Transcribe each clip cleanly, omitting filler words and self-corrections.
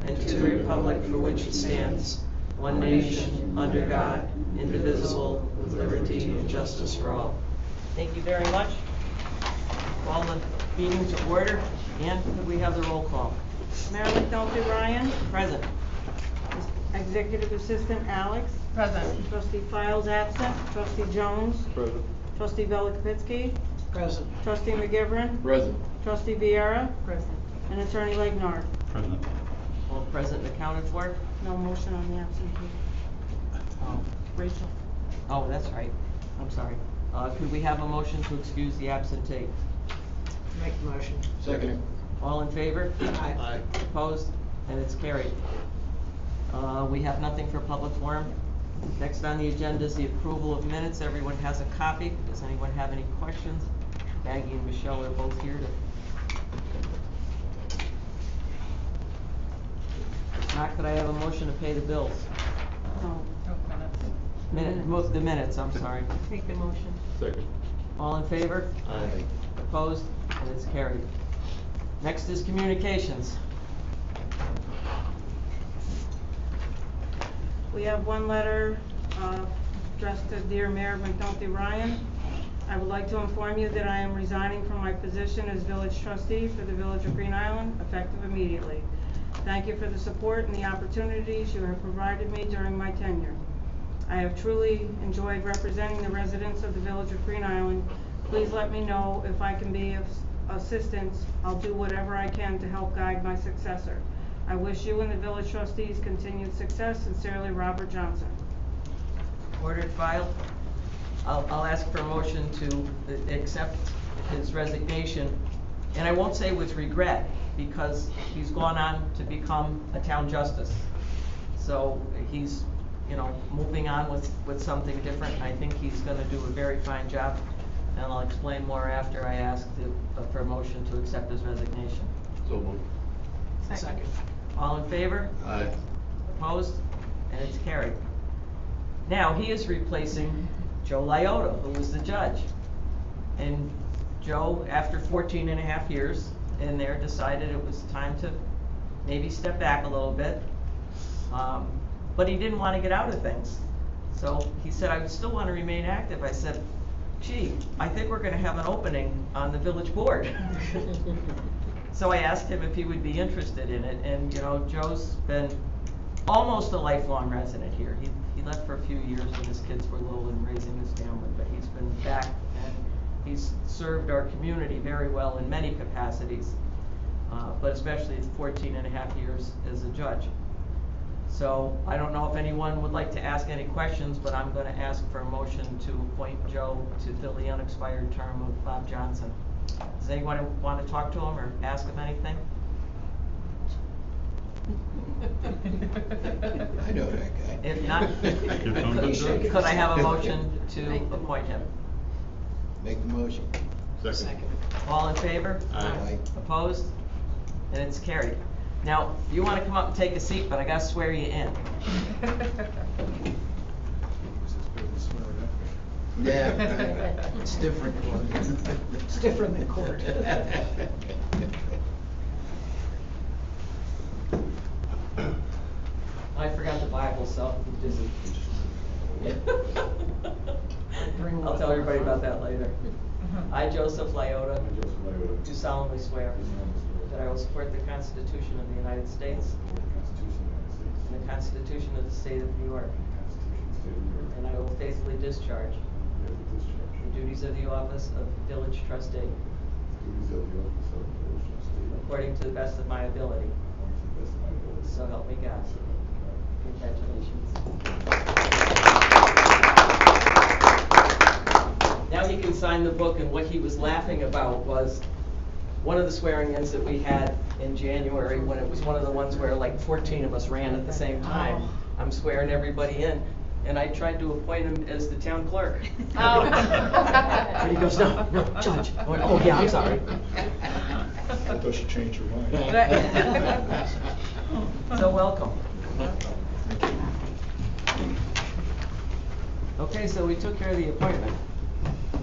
and to the republic for which it stands, one nation, under God, indivisible, with liberty and justice for all. Thank you very much. Call the meeting to order, and could we have the roll call? Mayor McNulty Ryan. Present. Executive Assistant Alex. Present. Trustee Files absent. Trustee Jones. Present. Trustee Velikapitsky. Present. Trustee McGivern. Present. Trustee Vieira. Present. And Attorney Legnard. Present. All present and accounted for? No motion on the absentee. Rachel. Oh, that's right. I'm sorry. Could we have a motion to excuse the absentee? Make the motion. Second. All in favor? Aye. Opposed? And it's carried. We have nothing for public forum. Next on the agenda is the approval of minutes. Everyone has a copy. Does anyone have any questions? Maggie and Michelle are both here to... If not, could I have a motion to pay the bills? No. The minutes, I'm sorry. Take the motion. Second. All in favor? Aye. Opposed? And it's carried. Next is communications. We have one letter addressed to Dear Mayor McNulty Ryan. I would like to inform you that I am resigning from my position as village trustee for the Village of Green Island, effective immediately. Thank you for the support and the opportunities you have provided me during my tenure. I have truly enjoyed representing the residents of the Village of Green Island. Please let me know if I can be of assistance. I'll do whatever I can to help guide my successor. I wish you and the village trustees continued success. Sincerely, Robert Johnson. Ordered, filed. I'll ask for a motion to accept his resignation, and I won't say with regret, because he's gone on to become a town justice. So he's, moving on with something different. I think he's going to do a very fine job, and I'll explain more after I ask for a motion to accept his resignation. So moved. Second. All in favor? Aye. Opposed? And it's carried. Now, he is replacing Joe Liotta, who was the judge. And Joe, after 14 and a half years in there, decided it was time to maybe step back a little bit. But he didn't want to get out of things. So he said, I still want to remain active. I said, gee, I think we're going to have an opening on the village board. So I asked him if he would be interested in it, and Joe's been almost a lifelong resident here. He left for a few years when his kids were little and raising his family, but he's been back and he's served our community very well in many capacities, but especially 14 and a half years as a judge. So I don't know if anyone would like to ask any questions, but I'm going to ask for a motion to appoint Joe to fill the unexpired term of Bob Johnson. Does anyone want to talk to him or ask him anything? I know that guy. If not, could I have a motion to appoint him? Make the motion. Second. All in favor? Aye. Opposed? And it's carried. Now, you want to come up and take a seat, but I got to swear you in. Yeah, it's different. It's different than court. I forgot the Bible, so I'm dizzy. I'll tell everybody about that later. I, Joseph Liotta, do solemnly swear that I will support the Constitution of the United States and the Constitution of the State of New York, and I will faithfully discharge the duties of the office of village trustee according to the best of my ability. So help me God. Congratulations. Now he can sign the book, and what he was laughing about was one of the swearing-ins that we had in January, when it was one of the ones where like 14 of us ran at the same time. I'm swearing everybody in, and I tried to appoint him as the town clerk. Oh. And he goes, no, Judge. I went, oh yeah, I'm sorry. I thought she changed her mind. So welcome. Okay, so we took care of the appointment.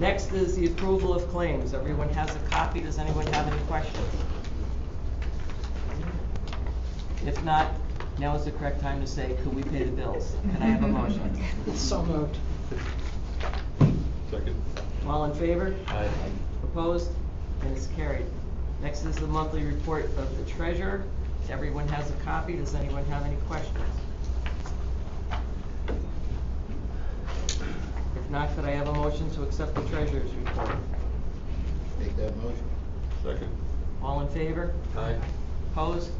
Next is the approval of claims. Everyone has a copy. Does anyone have any questions? If If not, now is the correct time to say, could we pay the bills? Can I have a motion? So moved. Second. All in favor? Aye. Opposed? And it's carried. Next is the monthly report of the treasurer. Everyone has a copy. Does anyone have any questions? If not, could I have a motion to accept the treasurer's report? Make that motion. Second. All in favor? Aye. Opposed?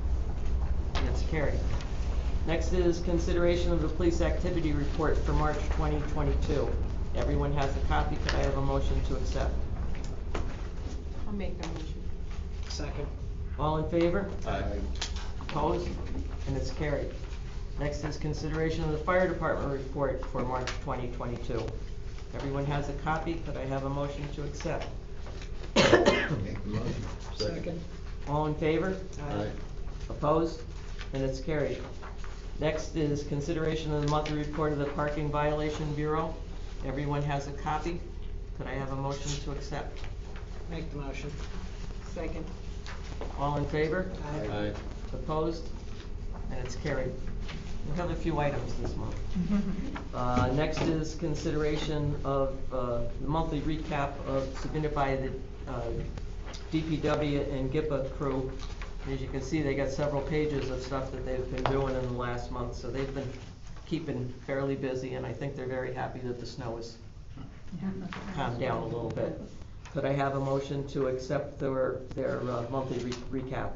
And it's carried. Next is consideration of the police activity report for March 2022. Everyone has a copy. Could I have a motion to accept? I'll make that motion. Second. All in favor? Aye. Opposed? And it's carried. Next is consideration of the fire department report for March 2022. Everyone has a copy. Could I have a motion to accept? Make the motion. Second. All in favor? Aye. Opposed? And it's carried. Next is consideration of the monthly report of the Parking Violation Bureau. Everyone has a copy. Could I have a motion to accept? Make the motion. Second. All in favor? Aye. Opposed? And it's carried. We have a few items this month. Next is consideration of the monthly recap submitted by the DPW and GIPA crew. As you can see, they got several pages of stuff that they've been doing in the last month, so they've been keeping fairly busy, and I think they're very happy that the snow has calmed down a little bit. Could I have a motion to accept their monthly recap?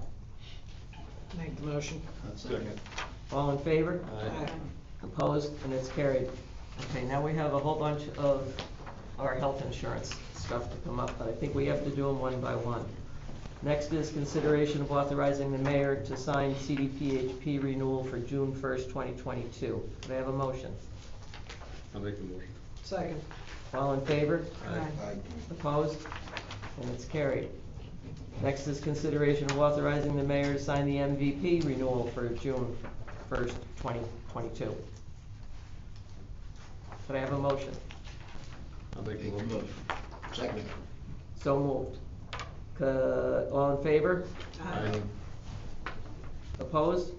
Make the motion. Second. All in favor? Aye. Opposed? And it's carried. Okay, now we have a whole bunch of our health insurance stuff to come up, but I think we have to do them one by one. Next is consideration of authorizing the mayor to sign CDPHP renewal for June 1st, 2022. Could I have a motion? I'll make the motion. Second. All in favor? Aye. Opposed? And it's carried. Next is consideration of authorizing the mayor to sign the MVP renewal for June 1st, 2022. Could I have a motion? I'll make the Make the motion. motion. Second. So moved. All in favor? Aye. Opposed?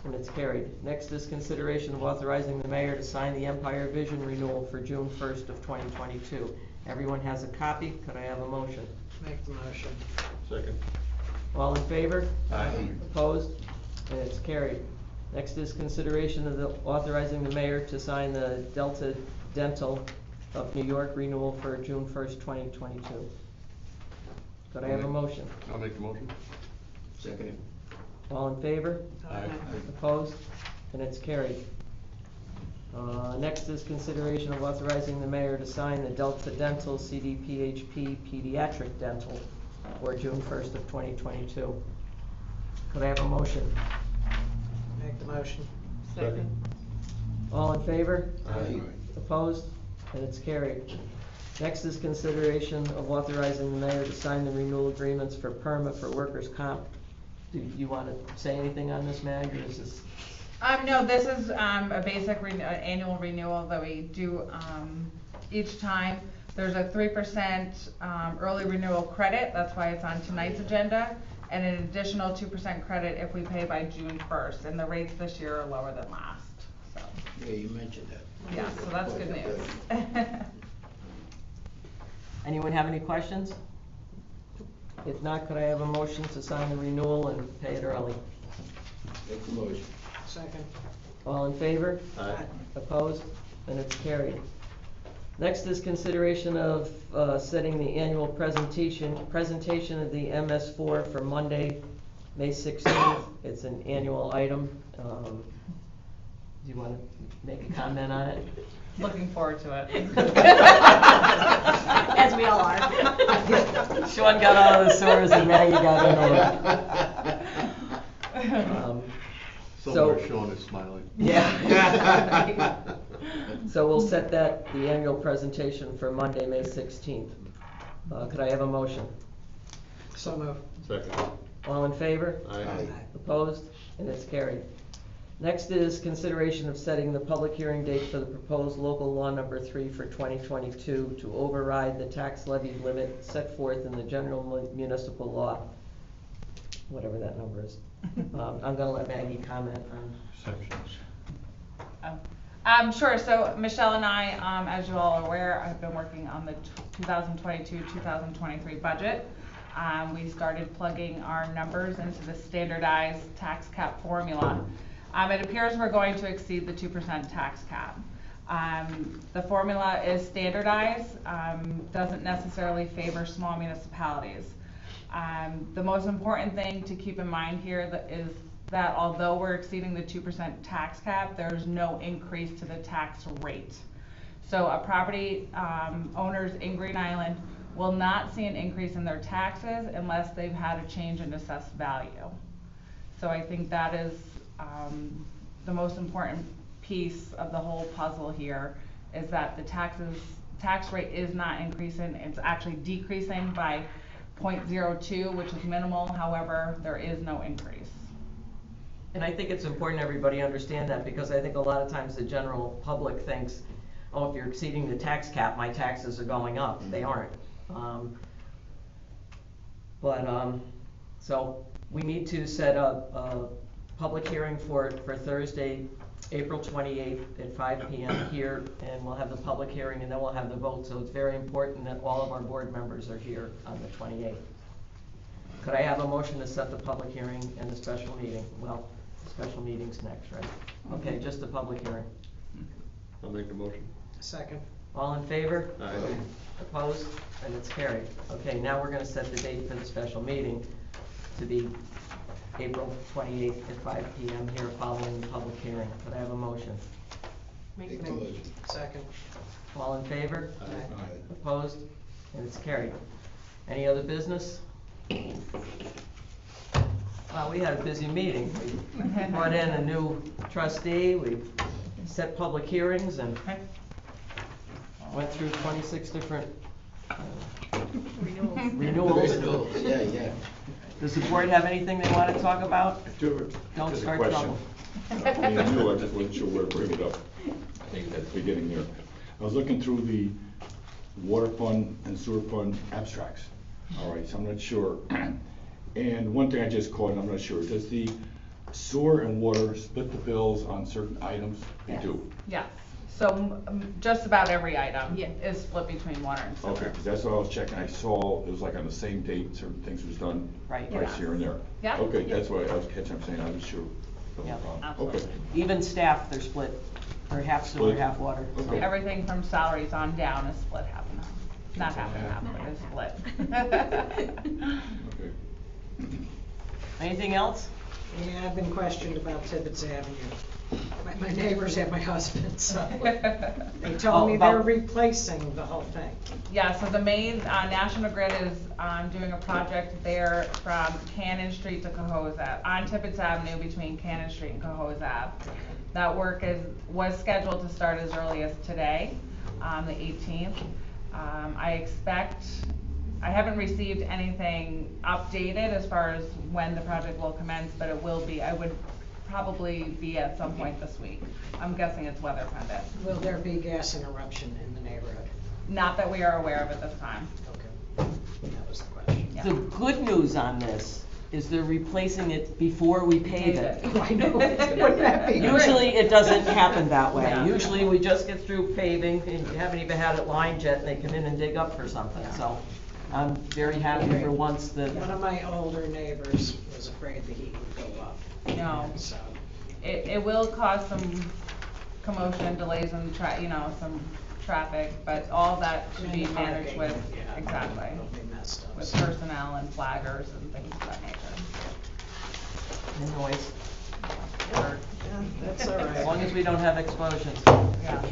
And it's carried. Next is consideration of authorizing the mayor to sign the Empire Vision renewal for June 1st of 2022. Everyone has a copy. Could I have a motion? Make the motion. Second. All in favor? Aye. Opposed? And it's carried. Next is consideration of authorizing the mayor to sign the Delta Dental of New York renewal for June 1st, 2022. Could I have a motion? I'll make the motion. Second. All in favor? Aye. Opposed? And it's carried. Next is consideration of authorizing the mayor to sign the Delta Dental CDPHP Pediatric Dental for June 1st of 2022. Could I have a motion? Make the motion. Second. All in favor? Aye. Opposed? And it's carried. Next is consideration of authorizing the mayor to sign the renewal agreements for permit for workers' comp. Do you want to say anything on this, Mag, or is this? No, this is a basic annual renewal that we do each time. There's a 3% early renewal credit, that's why it's on tonight's agenda, and an additional 2% credit if we pay by June 1st, and the rates this year are lower than last, so. Yeah, you mentioned that. Yeah, so that's good news. Anyone have any questions? If not, could I have a motion to sign the renewal and pay it early? Make the motion. Second. All in favor? Aye. Opposed? And it's carried. Next is consideration of setting the annual presentation of the MS4 for Monday, May 16th. It's an annual item. Do you want to make a comment on it? Looking forward to it. As we all are. Sean got out of the sores and now you got in on. Somewhere Sean is smiling. Yeah. So we'll set the annual presentation for Monday, May 16th. Could I have a motion? So moved. Second. All in favor? Aye. Opposed? And it's carried. Next is consideration of setting the public hearing date for the proposed local law number 3 for 2022 to override the tax levy limit set forth in the general municipal law, whatever that number is. I'm gonna let Maggie comment on. Exceptions. Sure, so Michelle and I, as you all are aware, I've been working on the 2022-2023 budget. We started plugging our numbers into the standardized tax cap formula. It appears we're going to exceed the 2% tax cap. The formula is standardized, doesn't necessarily favor small municipalities. The most important thing to keep in mind here is that although we're exceeding the 2% tax cap, there's no increase to the tax rate. So a property owners in Green Island will not see an increase in their taxes unless they've had a change in assessed value. So I think that is the most important piece of the whole puzzle here, is that the tax rate is not increasing, it's actually decreasing by 0.02, which is minimal. However, there is no increase. And I think it's important everybody understand that, because I think a lot of times the general public thinks, oh, if you're exceeding the tax cap, my taxes are going up. They aren't. So we need to set a public hearing for Thursday, April 28th at 5 p.m. here, and we'll have the public hearing and then we'll have the vote. So it's very important that all of our board members are here on the 28th. Could I have a motion to set the public hearing and the special meeting? Well, the special meeting's next, right? Okay, just the public hearing. I'll make the motion. Second. All in favor? Aye. Opposed? And it's carried. Okay, now we're gonna set the date for the special meeting to be April 28th at 5 p.m. here following the public hearing. Could I have a motion? Make the motion. Second. All in favor? Aye. Opposed? And it's carried. Any other business? Well, we had a busy meeting. We brought in a new trustee, we set public hearings and went through 26 different renewals. Renewals, yeah. Does the board have anything they want to talk about? Don't Don't start trouble. I just wasn't sure where to bring it up. I think at the beginning there. I was looking through the water fund and sewer fund abstracts. All right, so I'm not sure. And one thing I just caught, and I'm not sure, does the sewer and water split the bills on certain items? They do. Yes. So just about every item is split between water and sewer. Okay, because that's what I was checking. I saw it was like on the same date, certain things was done. Right. Twice here and there. Yeah. Okay, that's what I was catching, I'm saying, I was sure. Yeah, Okay. Even staff, they're split. They're half sewer, Split. half water. so. Okay. Everything from salaries on down is split half and half. Not half and half, but is split. Okay. Anything else? Yeah, I've been questioned about Tibbetts Avenue. My neighbors and my husband, so they Oh, told me they're about- replacing the whole thing. Yeah, so the main, National Grid is doing a project there from Cannon Street to Cohoes Ave, on Tibbetts Avenue between Cannon Street and Cohoes Ave. That work was scheduled to start as early as today, the 18th. I haven't received anything updated as far as when the project will commence, but it will be, I would probably be at some point this week. I'm guessing it's weather pendant. Will there be gas interruption in the neighborhood? Not that we are aware of at this time. Okay, that was the question. Yeah. The good news on this is they're replacing it before we pave it. I know, wouldn't that be great? Usually it doesn't happen that way. Yeah. Usually we just get through paving and you haven't even had it lined yet and they come in and dig up for something, so. I'm very happy for once that. One of my older neighbors was afraid the heat would go up. No. So, It will cause some commotion, delays in some traffic, but all that should be and managed parking, with, yeah, exactly, It'll be messed up. with personnel and flaggers and things of that nature. And noise. Yeah, that's all right. As long as we don't have explosions. Yeah.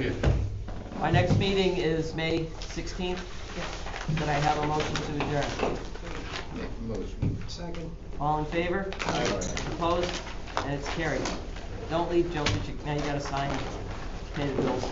My next meeting is May 16th. Could I have a motion to adjourn? Make the motion. Second. All in favor? Aye. Opposed? And it's carried. Don't leave, Joe, now you gotta sign, pay the bills.